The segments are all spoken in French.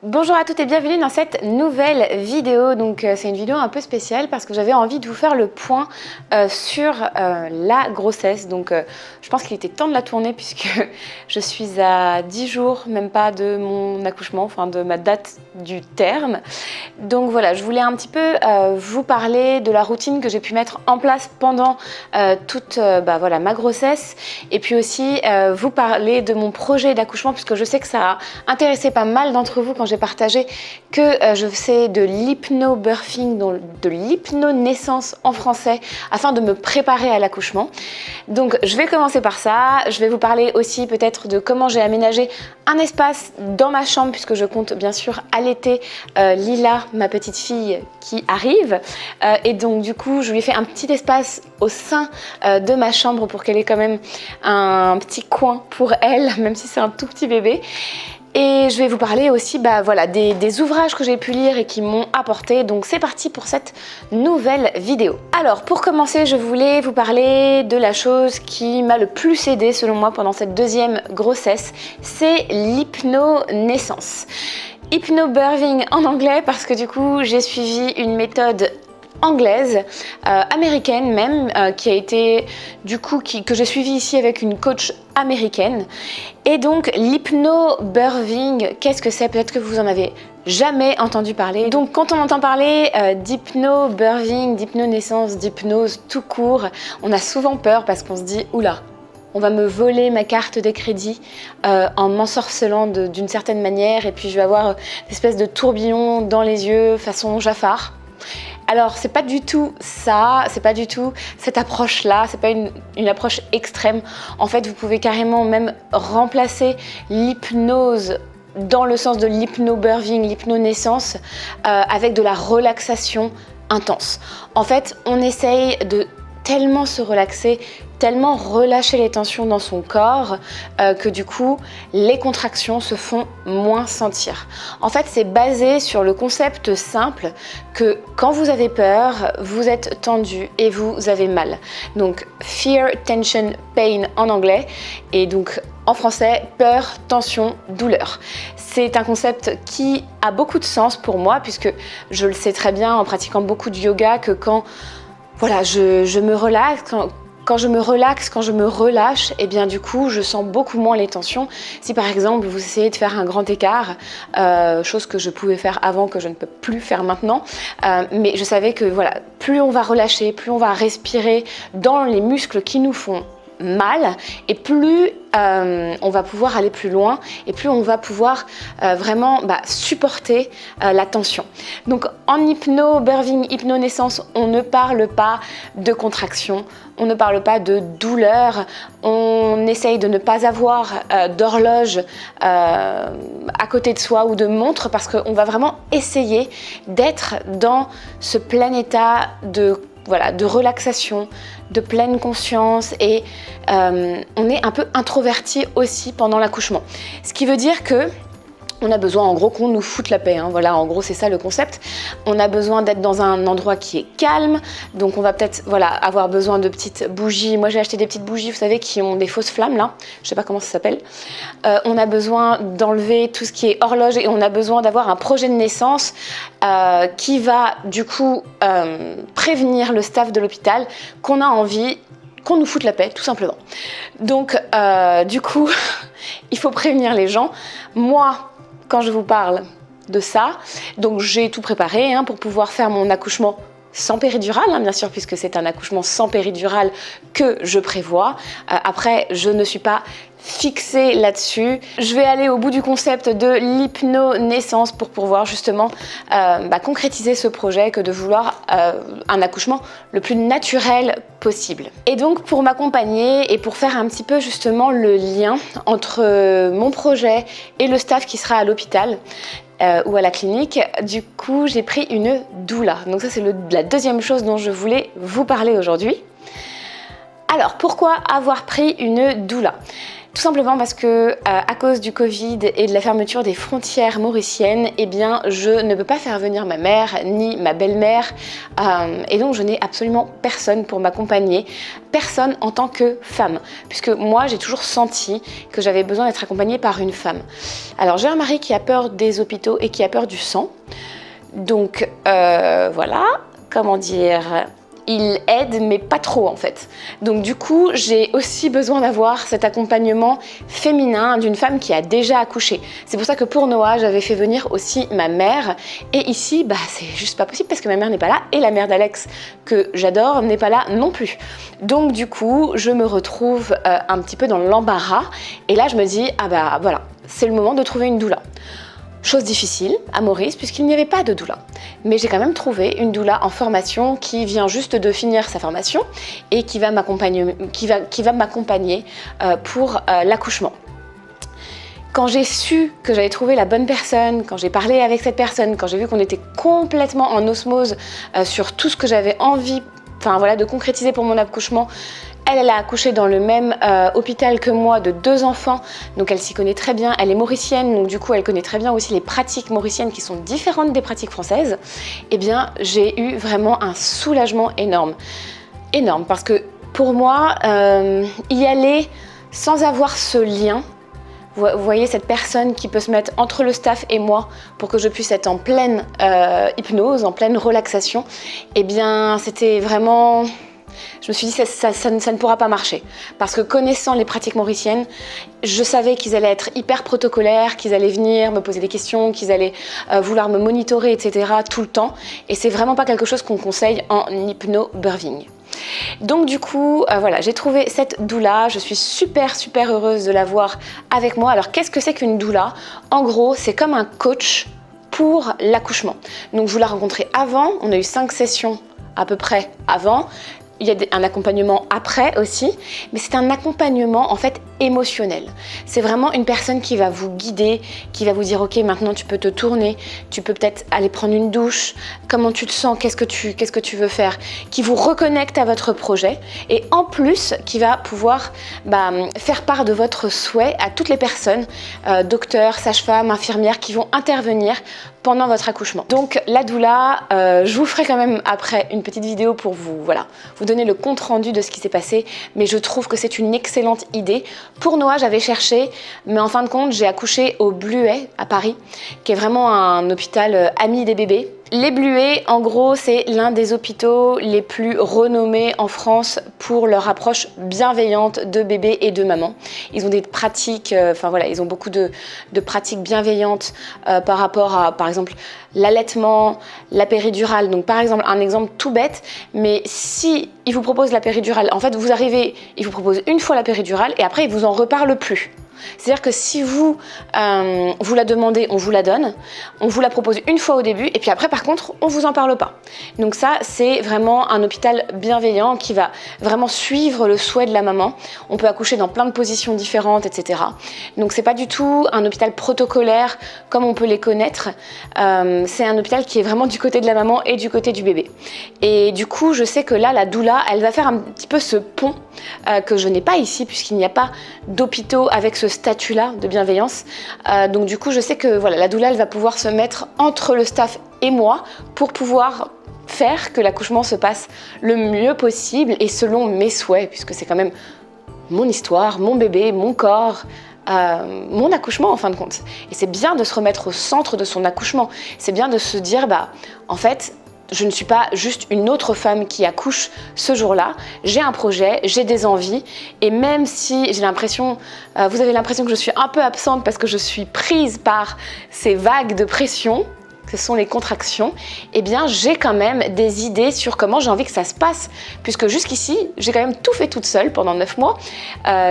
Bonjour à toutes et bienvenue dans cette nouvelle vidéo. Donc c'est une vidéo un peu spéciale parce que j'avais envie de vous faire le point sur la grossesse. Donc je pense qu'il était temps de la tourner puisque je suis à 10 jours, même pas de mon accouchement, enfin de ma date du terme. Donc voilà, je voulais un petit peu vous parler de la routine que j'ai pu mettre en place pendant toute voilà, ma grossesse et puis aussi vous parler de mon projet d'accouchement puisque je sais que ça a intéressé pas mal d'entre vous quand j'ai partagé que je faisais de l'hypnobirthing, donc de l'hypnonaissance en français, afin de me préparer à l'accouchement. Donc je vais commencer par ça. Je vais vous parler aussi peut-être de comment j'ai aménagé un espace dans ma chambre, puisque je compte bien sûr allaiter Lila, ma petite fille qui arrive. Et donc du coup, je lui ai fait un petit espace au sein de ma chambre pour qu'elle ait quand même un petit coin pour elle, même si c'est un tout petit bébé. Et je vais vous parler aussi voilà, des ouvrages que j'ai pu lire et qui m'ont apporté. Donc c'est parti pour cette nouvelle vidéo. Alors pour commencer, je voulais vous parler de la chose qui m'a le plus aidée selon moi pendant cette deuxième grossesse. C'est l'hypnonaissance. Hypnobirthing en anglais parce que du coup j'ai suivi une méthode anglaise, américaine même, qui a été du coup que j'ai suivi ici avec une coach américaine. Et donc l'hypnobirthing, qu'est-ce que c'est? Peut-être que vous en avez jamais entendu parler. Donc quand on entend parler d'hypnobirthing, d'hypnonaissance, d'hypnose tout court, on a souvent peur parce qu'on se dit oula, on va me voler ma carte de crédit en m'ensorcelant d'une certaine manière et puis je vais avoir une espèce de tourbillon dans les yeux façon Jafar. Alors c'est pas du tout ça, c'est pas du tout cette approche-là, c'est pas une approche extrême. En fait, vous pouvez carrément même remplacer l'hypnose dans le sens de l'hypnobirthing, l'hypnonaissance, avec de la relaxation intense. En fait, on essaye de tellement se relaxer, tellement relâcher les tensions dans son corps que du coup les contractions se font moins sentir. En fait, c'est basé sur le concept simple que quand vous avez peur, vous êtes tendu et vous avez mal. Donc fear, tension, pain en anglais et donc en français, peur, tension, douleur. C'est un concept qui a beaucoup de sens pour moi puisque je le sais très bien en pratiquant beaucoup de yoga que quand voilà, je me relaxe, quand je me relaxe, quand je me relâche, et bien du coup, je sens beaucoup moins les tensions. Si par exemple, vous essayez de faire un grand écart, chose que je pouvais faire avant, que je ne peux plus faire maintenant, mais je savais que voilà, plus on va relâcher, plus on va respirer dans les muscles qui nous font mal, et plus on va pouvoir aller plus loin et plus on va pouvoir vraiment supporter la tension. Donc en hypnobirthing, hypnonaissance, on ne parle pas de contraction, on ne parle pas de douleur, on essaye de ne pas avoir d'horloge à côté de soi ou de montre parce qu'on va vraiment essayer d'être dans ce plein état de relaxation, de pleine conscience et on est un peu introverti aussi pendant l'accouchement. Ce qui veut dire que on a besoin en gros qu'on nous foute la paix, hein. Voilà, en gros c'est ça le concept. On a besoin d'être dans un endroit qui est calme, donc on va peut-être avoir besoin de petites bougies. Moi j'ai acheté des petites bougies, vous savez, qui ont des fausses flammes là, je sais pas comment ça s'appelle. On a besoin d'enlever tout ce qui est horloge et on a besoin d'avoir un projet de naissance qui va du coup prévenir le staff de l'hôpital qu'on a envie qu'on nous foute la paix, tout simplement. Donc, du coup, il faut prévenir les gens. Moi, quand je vous parle de ça, donc j'ai tout préparé pour pouvoir faire mon accouchement sans péridurale, bien sûr, puisque c'est un accouchement sans péridurale que je prévois. Après, je ne suis pas fixée là-dessus. Je vais aller au bout du concept de l'hypnonaissance pour pouvoir justement concrétiser ce projet que de vouloir un accouchement le plus naturel possible. Et donc pour m'accompagner et pour faire un petit peu justement le lien entre mon projet et le staff qui sera à l'hôpital, ou à la clinique, du coup j'ai pris une doula. Donc ça c'est la deuxième chose dont je voulais vous parler aujourd'hui. Alors pourquoi avoir pris une doula? Tout simplement parce que à cause du Covid et de la fermeture des frontières mauriciennes, eh bien je ne peux pas faire venir ma mère ni ma belle-mère et donc je n'ai absolument personne pour m'accompagner, personne en tant que femme, puisque moi j'ai toujours senti que j'avais besoin d'être accompagnée par une femme. Alors j'ai un mari qui a peur des hôpitaux et qui a peur du sang, donc voilà, comment dire... Il aide, mais pas trop en fait. Donc du coup, j'ai aussi besoin d'avoir cet accompagnement féminin d'une femme qui a déjà accouché. C'est pour ça que pour Noah, j'avais fait venir aussi ma mère. Et ici, bah c'est juste pas possible parce que ma mère n'est pas là et la mère d'Alex, que j'adore, n'est pas là non plus. Donc du coup, je me retrouve un petit peu dans l'embarras. Et là, je me dis, ah bah voilà, c'est le moment de trouver une doula. Chose difficile à Maurice puisqu'il n'y avait pas de doula. Mais j'ai quand même trouvé une doula en formation qui vient juste de finir sa formation et qui va m'accompagner pour l'accouchement. Quand j'ai su que j'avais trouvé la bonne personne, quand j'ai parlé avec cette personne, quand j'ai vu qu'on était complètement en osmose sur tout ce que j'avais envie de concrétiser pour mon accouchement, elle a accouché dans le même hôpital que moi de 2 enfants, donc elle s'y connaît très bien, elle est mauricienne, donc du coup elle connaît très bien aussi les pratiques mauriciennes qui sont différentes des pratiques françaises. Eh bien j'ai eu vraiment un soulagement énorme. Énorme, parce que pour moi, y aller sans avoir ce lien, vous voyez cette personne qui peut se mettre entre le staff et moi pour que je puisse être en pleine hypnose, en pleine relaxation, eh bien c'était vraiment... Je me suis dit ça ne pourra pas marcher parce que connaissant les pratiques mauriciennes, je savais qu'ils allaient être hyper protocolaires, qu'ils allaient venir me poser des questions, qu'ils allaient vouloir me monitorer, etc. tout le temps. Et c'est vraiment pas quelque chose qu'on conseille en hypno-birthing. Donc du coup, voilà, j'ai trouvé cette doula, je suis super heureuse de l'avoir avec moi. Alors qu'est-ce que c'est qu'une doula? En gros, c'est comme un coach pour l'accouchement. Donc je vous l'ai rencontré avant, on a eu 5 sessions à peu près avant. Il y a un accompagnement après aussi, mais c'est un accompagnement en fait émotionnel. C'est vraiment une personne qui va vous guider, qui va vous dire ok, maintenant tu peux te tourner, tu peux peut-être aller prendre une douche, comment tu te sens, qu'est-ce que tu veux faire, qui vous reconnecte à votre projet et en plus qui va pouvoir faire part de votre souhait à toutes les personnes, docteurs, sages-femmes, infirmières qui vont intervenir pendant votre accouchement. Donc la doula, je vous ferai quand même après une petite vidéo pour vous donner le compte rendu de ce qui s'est passé, mais je trouve que c'est une excellente idée. Pour Noah, j'avais cherché, mais en fin de compte, j'ai accouché au Bluet à Paris, qui est vraiment un hôpital ami des bébés. Les Bluets, en gros, c'est l'un des hôpitaux les plus renommés en France pour leur approche bienveillante de bébés et de mamans. Ils ont des pratiques, ils ont beaucoup de pratiques bienveillantes par rapport à, par exemple, l'allaitement, la péridurale. Donc, par exemple, un exemple tout bête, mais si ils vous proposent la péridurale, en fait, vous arrivez, ils vous proposent une fois la péridurale et après, ils vous en reparlent plus. C'est-à-dire que si vous la demandez, on vous la donne, on vous la propose une fois au début et puis après par contre on vous en parle pas. Donc ça c'est vraiment un hôpital bienveillant qui va vraiment suivre le souhait de la maman. On peut accoucher dans plein de positions différentes, etc. Donc c'est pas du tout un hôpital protocolaire comme on peut les connaître. C'est un hôpital qui est vraiment du côté de la maman et du côté du bébé. Et du coup je sais que là la doula elle va faire un petit peu ce pont que je n'ai pas ici puisqu'il n'y a pas d'hôpitaux avec ce statut-là de bienveillance. Donc du coup, je sais que voilà, la doula, elle va pouvoir se mettre entre le staff et moi pour pouvoir faire que l'accouchement se passe le mieux possible et selon mes souhaits, puisque c'est quand même mon histoire, mon bébé, mon corps, mon accouchement en fin de compte. Et c'est bien de se remettre au centre de son accouchement. C'est bien de se dire, en fait, je ne suis pas juste une autre femme qui accouche ce jour-là. J'ai un projet, j'ai des envies. Et même si j'ai l'impression, vous avez l'impression que je suis un peu absente parce que je suis prise par ces vagues de pression, ce sont les contractions, eh bien j'ai quand même des idées sur comment j'ai envie que ça se passe. Puisque jusqu'ici, j'ai quand même tout fait toute seule pendant 9 mois.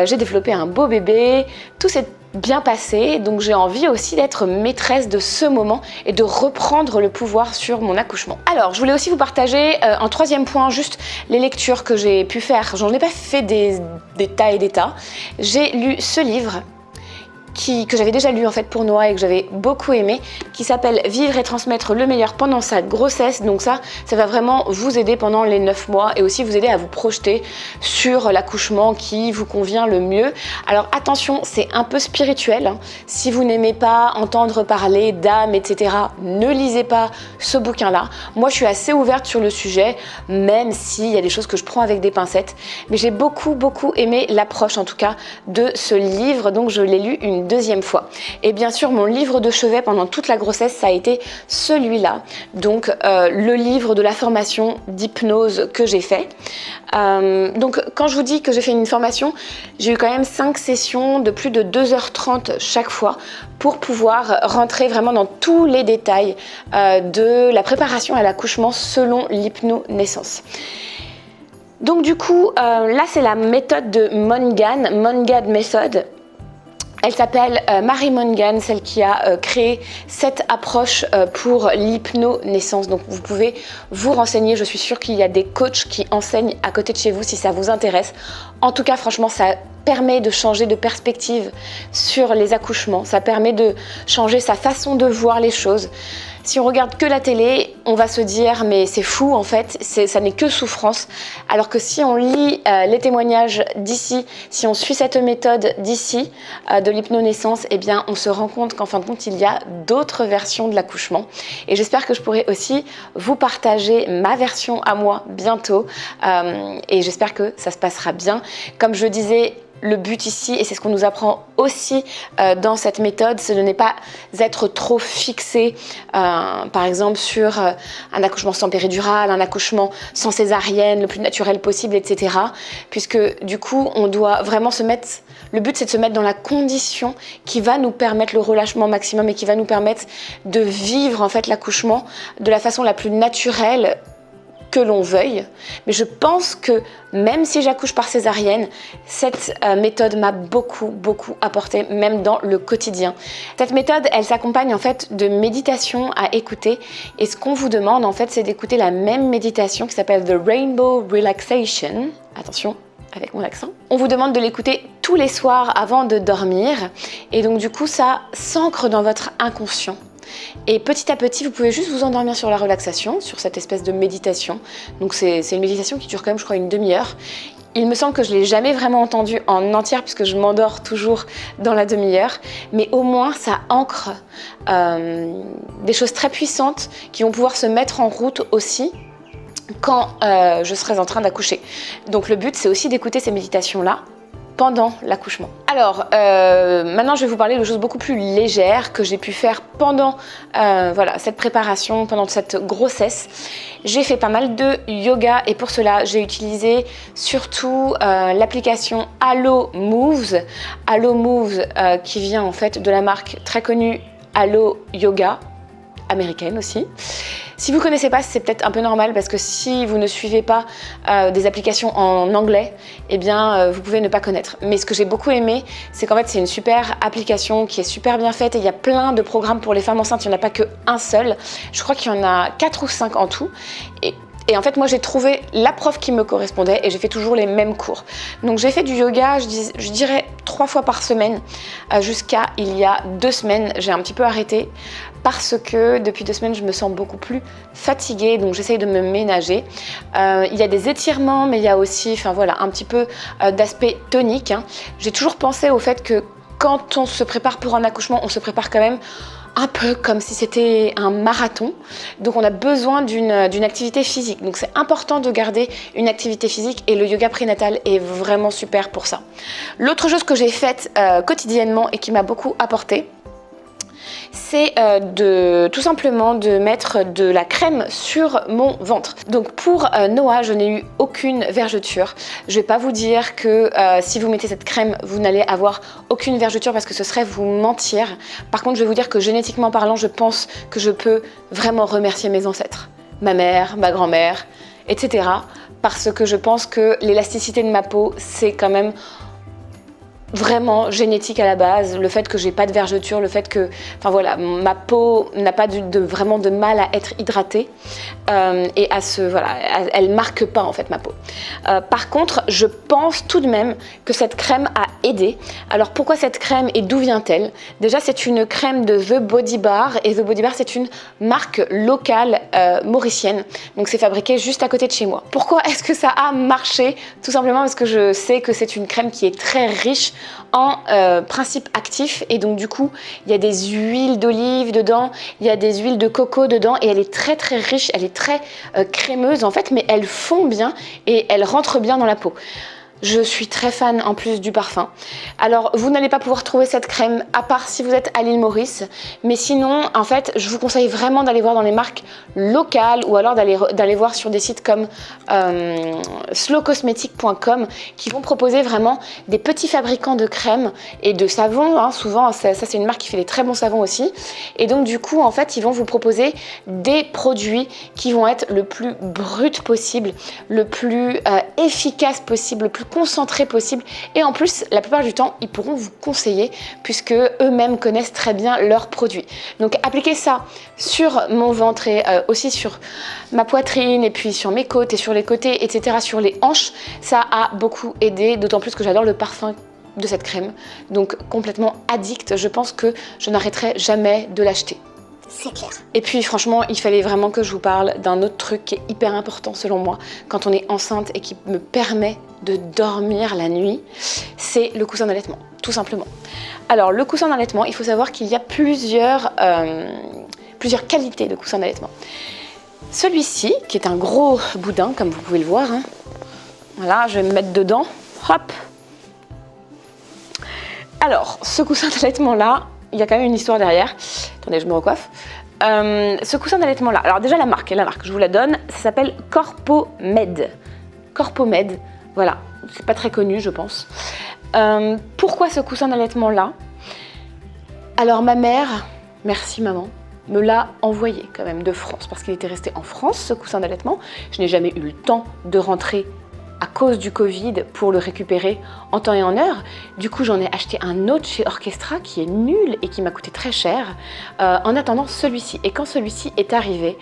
J'ai développé un beau bébé, tout s'est bien passé, donc j'ai envie aussi d'être maîtresse de ce moment et de reprendre le pouvoir sur mon accouchement. Alors, je voulais aussi vous partager en 3e point juste les lectures que j'ai pu faire. J'en ai pas fait des tas et des tas. J'ai lu ce livre que j'avais déjà lu en fait pour Noah et que j'avais beaucoup aimé, qui s'appelle Vivre et transmettre le meilleur pendant sa grossesse. Donc ça va vraiment vous aider pendant les 9 mois et aussi vous aider à vous projeter sur l'accouchement qui vous convient le mieux. Alors attention, c'est un peu spirituel, hein. Si vous n'aimez pas entendre parler d'âme, etc., ne lisez pas ce bouquin-là. Moi, je suis assez ouverte sur le sujet, même s'il y a des choses que je prends avec des pincettes. Mais j'ai beaucoup aimé l'approche, en tout cas, de ce livre. Donc, je l'ai lu une deuxième fois. Et bien sûr, mon livre de chevet pendant toute la grossesse, ça a été celui-là. Donc, le livre de la formation d'hypnose que j'ai fait. Donc, quand je vous dis que j'ai fait une formation, j'ai eu quand même 5 sessions de plus de 2h30 chaque fois pour pouvoir rentrer vraiment dans tous les détails de la préparation à l'accouchement selon l'hypnonaissance. Donc du coup, là c'est la méthode de Mongan Method. Elle s'appelle Mary Mongan, celle qui a créé cette approche pour l'hypnonaissance. Donc vous pouvez vous renseigner, je suis sûre qu'il y a des coachs qui enseignent à côté de chez vous si ça vous intéresse. En tout cas, franchement, ça permet de changer de perspective sur les accouchements, ça permet de changer sa façon de voir les choses. Si on regarde que la télé, on va se dire mais c'est fou en fait, ça n'est que souffrance. Alors que si on lit les témoignages d'ici, si on suit cette méthode d'ici, de l'hypnonaissance, eh bien on se rend compte qu'en fin de compte il y a d'autres versions de l'accouchement. Et j'espère que je pourrai aussi vous partager ma version à moi bientôt. Et j'espère que ça se passera bien. Comme je disais, le but ici, et c'est ce qu'on nous apprend aussi dans cette méthode, c'est de ne pas être trop fixé, par exemple, sur un accouchement sans péridurale, un accouchement sans césarienne, le plus naturel possible, etc. Puisque du coup, on doit vraiment se mettre... Le but, c'est de se mettre dans la condition qui va nous permettre le relâchement maximum et qui va nous permettre de vivre en fait l'accouchement de la façon la plus naturelle que l'on veuille. Mais je pense que même si j'accouche par césarienne, cette méthode m'a beaucoup apporté, même dans le quotidien. Cette méthode, elle s'accompagne en fait de méditation à écouter. Et ce qu'on vous demande en fait, c'est d'écouter la même méditation qui s'appelle The Rainbow Relaxation. Attention, avec mon accent. On vous demande de l'écouter tous les soirs avant de dormir. Et donc du coup, ça s'ancre dans votre inconscient. Et petit à petit, vous pouvez juste vous endormir sur la relaxation, sur cette espèce de méditation. Donc c'est une méditation qui dure quand même, je crois, une demi-heure. Il me semble que je ne l'ai jamais vraiment entendue en entière puisque je m'endors toujours dans la demi-heure. Mais au moins, ça ancre des choses très puissantes qui vont pouvoir se mettre en route aussi quand je serai en train d'accoucher. Donc le but, c'est aussi d'écouter ces méditations-là pendant l'accouchement. Alors, maintenant je vais vous parler de choses beaucoup plus légères que j'ai pu faire pendant voilà, cette préparation, pendant cette grossesse. J'ai fait pas mal de yoga et pour cela, j'ai utilisé surtout l'application Allo Moves. Allo Moves qui vient en fait de la marque très connue Allo Yoga, américaine aussi. Si vous ne connaissez pas, c'est peut-être un peu normal parce que si vous ne suivez pas des applications en anglais, eh bien vous pouvez ne pas connaître. Mais ce que j'ai beaucoup aimé, c'est qu'en fait c'est une super application qui est super bien faite et il y a plein de programmes pour les femmes enceintes, il n'y en a pas qu'un seul. Je crois qu'il y en a 4 ou 5 en tout. Et en fait, moi, j'ai trouvé la prof qui me correspondait et j'ai fait toujours les mêmes cours. Donc, j'ai fait du yoga, je dirais 3 fois par semaine jusqu'à il y a 2 semaines. J'ai un petit peu arrêté parce que depuis 2 semaines, je me sens beaucoup plus fatiguée. Donc, j'essaye de me ménager. Il y a des étirements, mais il y a aussi, enfin voilà, un petit peu d'aspect tonique. Hein. J'ai toujours pensé au fait que quand on se prépare pour un accouchement, on se prépare quand même un peu comme si c'était un marathon. Donc on a besoin d'une activité physique. Donc c'est important de garder une activité physique et le yoga prénatal est vraiment super pour ça. L'autre chose que j'ai faite quotidiennement et qui m'a beaucoup apporté, c'est tout simplement de mettre de la crème sur mon ventre. Donc pour Noah, je n'ai eu aucune vergeture. Je ne vais pas vous dire que si vous mettez cette crème, vous n'allez avoir aucune vergeture parce que ce serait vous mentir. Par contre, je vais vous dire que génétiquement parlant, je pense que je peux vraiment remercier mes ancêtres. Ma mère, ma grand-mère, etc. Parce que je pense que l'élasticité de ma peau, c'est quand même vraiment génétique à la base, le fait que j'ai pas de vergeture, le fait que, enfin voilà, ma peau n'a pas vraiment de mal à être hydratée et elle marque pas en fait ma peau. Par contre, je pense tout de même que cette crème a aidé. Alors pourquoi cette crème et d'où vient-elle? Déjà, c'est une crème de The Body Bar et The Body Bar, c'est une marque locale mauricienne. Donc c'est fabriqué juste à côté de chez moi. Pourquoi est-ce que ça a marché? Tout simplement parce que je sais que c'est une crème qui est très riche en principes actifs et donc du coup il y a des huiles d'olive dedans, il y a des huiles de coco dedans et elle est très très riche, elle est très crémeuse en fait, mais elle fond bien et elle rentre bien dans la peau. Je suis très fan en plus du parfum. Alors, vous n'allez pas pouvoir trouver cette crème à part si vous êtes à l'île Maurice. Mais sinon, en fait, je vous conseille vraiment d'aller voir dans les marques locales ou alors d'aller voir sur des sites comme slowcosmetic.com qui vont proposer vraiment des petits fabricants de crèmes et de savons. Hein, souvent, ça c'est une marque qui fait des très bons savons aussi. Et donc, du coup, en fait, ils vont vous proposer des produits qui vont être le plus brut possible, le plus efficace possible, le plus concentré possible et en plus la plupart du temps ils pourront vous conseiller puisque eux-mêmes connaissent très bien leurs produits. Donc appliquez ça sur mon ventre et aussi sur ma poitrine et puis sur mes côtes et sur les côtés, etc., sur les hanches. Ça a beaucoup aidé, d'autant plus que j'adore le parfum de cette crème, donc complètement addict. Je pense que je n'arrêterai jamais de l'acheter. C'est clair. Et puis franchement, il fallait vraiment que je vous parle d'un autre truc qui est hyper important selon moi quand on est enceinte et qui me permet de dormir la nuit, c'est le coussin d'allaitement, tout simplement. Alors le coussin d'allaitement, il faut savoir qu'il y a plusieurs qualités de coussin d'allaitement. Celui-ci, qui est un gros boudin, comme vous pouvez le voir, hein. Voilà, je vais me mettre dedans, hop. Alors, ce coussin d'allaitement-là, il y a quand même une histoire derrière. Attendez, je me recoiffe. Ce coussin d'allaitement-là, alors déjà la marque, je vous la donne, ça s'appelle Corpomed. Corpomed, voilà, c'est pas très connu, je pense. Pourquoi ce coussin d'allaitement-là? Alors ma mère, merci maman, me l'a envoyé quand même de France, parce qu'il était resté en France, ce coussin d'allaitement. Je n'ai jamais eu le temps de rentrer à cause du Covid pour le récupérer en temps et en heure. Du coup, j'en ai acheté un autre chez Orchestra qui est nul et qui m'a coûté très cher en attendant celui-ci. Et quand celui-ci est arrivé,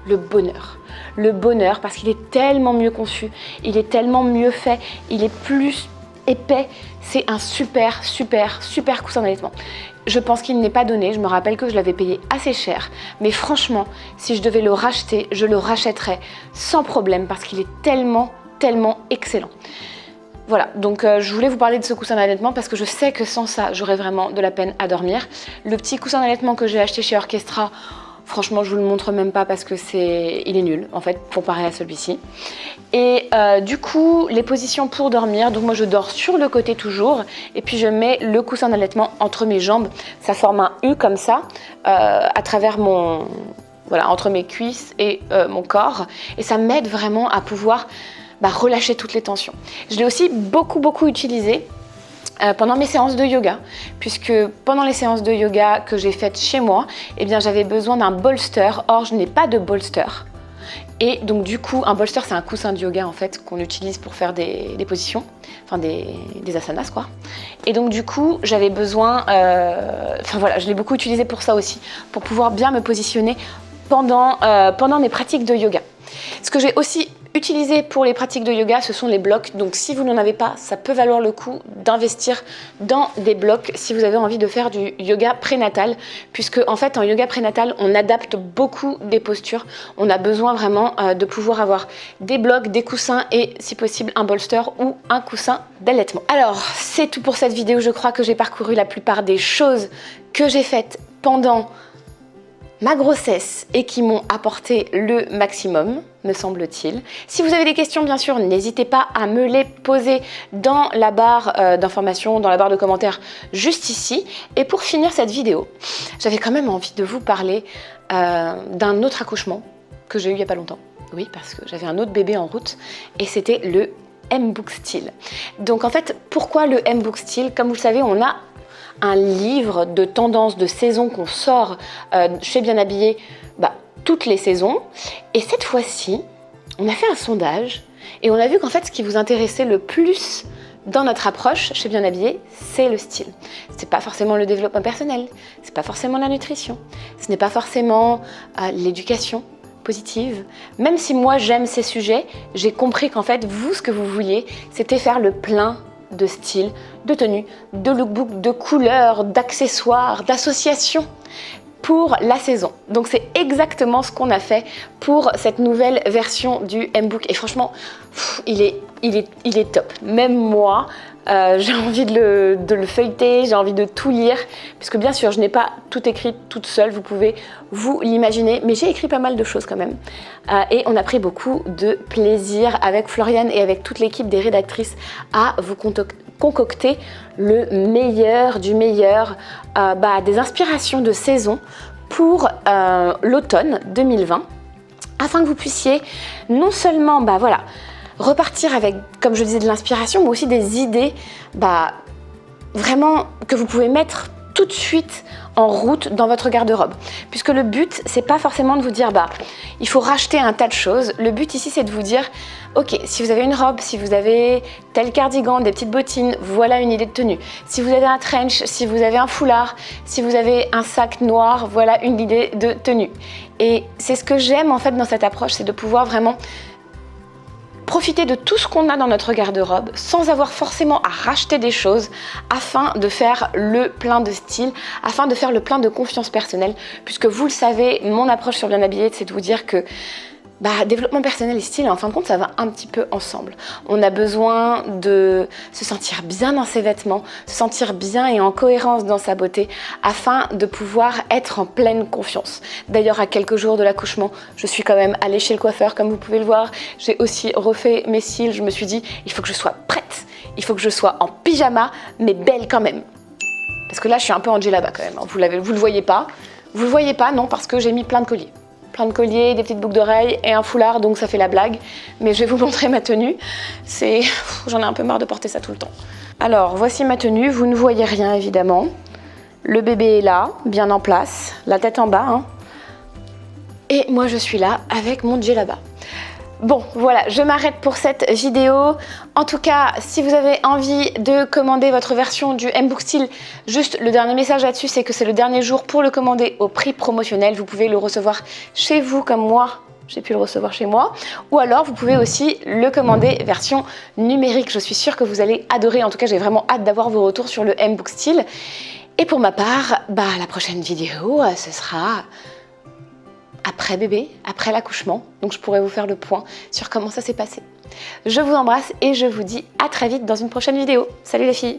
le bonheur parce qu'il est tellement mieux conçu, il est tellement mieux fait, il est plus épais. C'est un super coussin d'allaitement. Je pense qu'il n'est pas donné, je me rappelle que je l'avais payé assez cher, mais franchement, si je devais le racheter, je le rachèterais sans problème parce qu'il est tellement excellent. Voilà, donc je voulais vous parler de ce coussin d'allaitement parce que je sais que sans ça, j'aurais vraiment de la peine à dormir. Le petit coussin d'allaitement que j'ai acheté chez Orchestra, franchement, je vous le montre même pas parce que il est nul en fait comparé à celui-ci. Et du coup, les positions pour dormir, donc moi je dors sur le côté toujours et puis je mets le coussin d'allaitement entre mes jambes. Ça forme un U comme ça à travers entre mes cuisses et mon corps et ça m'aide vraiment à pouvoir relâcher toutes les tensions. Je l'ai aussi beaucoup utilisé pendant mes séances de yoga, puisque pendant les séances de yoga que j'ai faites chez moi, eh bien j'avais besoin d'un bolster. Or, je n'ai pas de bolster. Et donc du coup, un bolster, c'est un coussin de yoga en fait qu'on utilise pour faire des positions, enfin des asanas quoi. Et donc du coup, j'avais besoin, je l'ai beaucoup utilisé pour ça aussi, pour pouvoir bien me positionner pendant mes pratiques de yoga. Ce que j'ai aussi utilisé pour les pratiques de yoga, ce sont les blocs. Donc si vous n'en avez pas, ça peut valoir le coup d'investir dans des blocs si vous avez envie de faire du yoga prénatal. Puisque en fait, en yoga prénatal, on adapte beaucoup des postures. On a besoin vraiment de pouvoir avoir des blocs, des coussins et si possible un bolster ou un coussin d'allaitement. Alors, c'est tout pour cette vidéo. Je crois que j'ai parcouru la plupart des choses que j'ai faites pendant ma grossesse et qui m'ont apporté le maximum, me semble-t-il. Si vous avez des questions, bien sûr, n'hésitez pas à me les poser dans la barre d'informations, dans la barre de commentaires juste ici. Et pour finir cette vidéo, j'avais quand même envie de vous parler d'un autre accouchement que j'ai eu il n'y a pas longtemps. Oui, parce que j'avais un autre bébé en route et c'était le M-Book Style. Donc en fait, pourquoi le M-Book Style? Comme vous le savez, on a un livre de tendance de saison qu'on sort chez Bien Habillé toutes les saisons. Et cette fois-ci, on a fait un sondage et on a vu qu'en fait, ce qui vous intéressait le plus dans notre approche chez Bien Habillé, c'est le style. C'est pas forcément le développement personnel, c'est pas forcément la nutrition, ce n'est pas forcément l'éducation positive. Même si moi j'aime ces sujets, j'ai compris qu'en fait vous, ce que vous vouliez, c'était faire le plein de style, de tenue, de lookbook, de couleurs, d'accessoires, d'associations pour la saison. Donc c'est exactement ce qu'on a fait pour cette nouvelle version du M-Book. Et franchement, il est top. Même moi, j'ai envie de le feuilleter, j'ai envie de tout lire, puisque bien sûr, je n'ai pas tout écrit toute seule, vous pouvez vous l'imaginer, mais j'ai écrit pas mal de choses quand même. Et on a pris beaucoup de plaisir avec Floriane et avec toute l'équipe des rédactrices à vous concocter le meilleur du meilleur, des inspirations de saison pour l'automne 2020, afin que vous puissiez non seulement repartir avec, comme je disais, de l'inspiration, mais aussi des idées vraiment que vous pouvez mettre tout de suite en route dans votre garde-robe. Puisque le but, c'est pas forcément de vous dire il faut racheter un tas de choses. Le but ici, c'est de vous dire ok, si vous avez une robe, si vous avez tel cardigan, des petites bottines, voilà une idée de tenue. Si vous avez un trench, si vous avez un foulard, si vous avez un sac noir, voilà une idée de tenue. Et c'est ce que j'aime en fait dans cette approche, c'est de pouvoir vraiment profiter de tout ce qu'on a dans notre garde-robe sans avoir forcément à racheter des choses afin de faire le plein de style, afin de faire le plein de confiance personnelle, puisque vous le savez, mon approche sur Bien Habillé, c'est de vous dire que développement personnel et style, en fin de compte, ça va un petit peu ensemble. On a besoin de se sentir bien dans ses vêtements, se sentir bien et en cohérence dans sa beauté, afin de pouvoir être en pleine confiance. D'ailleurs, à quelques jours de l'accouchement, je suis quand même allée chez le coiffeur, comme vous pouvez le voir. J'ai aussi refait mes cils. Je me suis dit, il faut que je sois prête. Il faut que je sois en pyjama, mais belle quand même. Parce que là, je suis un peu en djellaba quand même. Vous le voyez pas. Vous le voyez pas, non, parce que j'ai mis plein de colliers. Plein de colliers, des petites boucles d'oreilles et un foulard, donc ça fait la blague. Mais je vais vous montrer ma tenue. J'en ai un peu marre de porter ça tout le temps. Alors, voici ma tenue. Vous ne voyez rien, évidemment. Le bébé est là, bien en place, la tête en bas. Et moi, je suis là avec mon djellaba. Bon, voilà, je m'arrête pour cette vidéo. En tout cas, si vous avez envie de commander votre version du M-Book Style, juste le dernier message là-dessus, c'est que c'est le dernier jour pour le commander au prix promotionnel. Vous pouvez le recevoir chez vous comme moi. J'ai pu le recevoir chez moi. Ou alors, vous pouvez aussi le commander version numérique. Je suis sûre que vous allez adorer. En tout cas, j'ai vraiment hâte d'avoir vos retours sur le M-Book Style. Et pour ma part, la prochaine vidéo, ce sera après bébé, après l'accouchement. Donc je pourrais vous faire le point sur comment ça s'est passé. Je vous embrasse et je vous dis à très vite dans une prochaine vidéo. Salut les filles!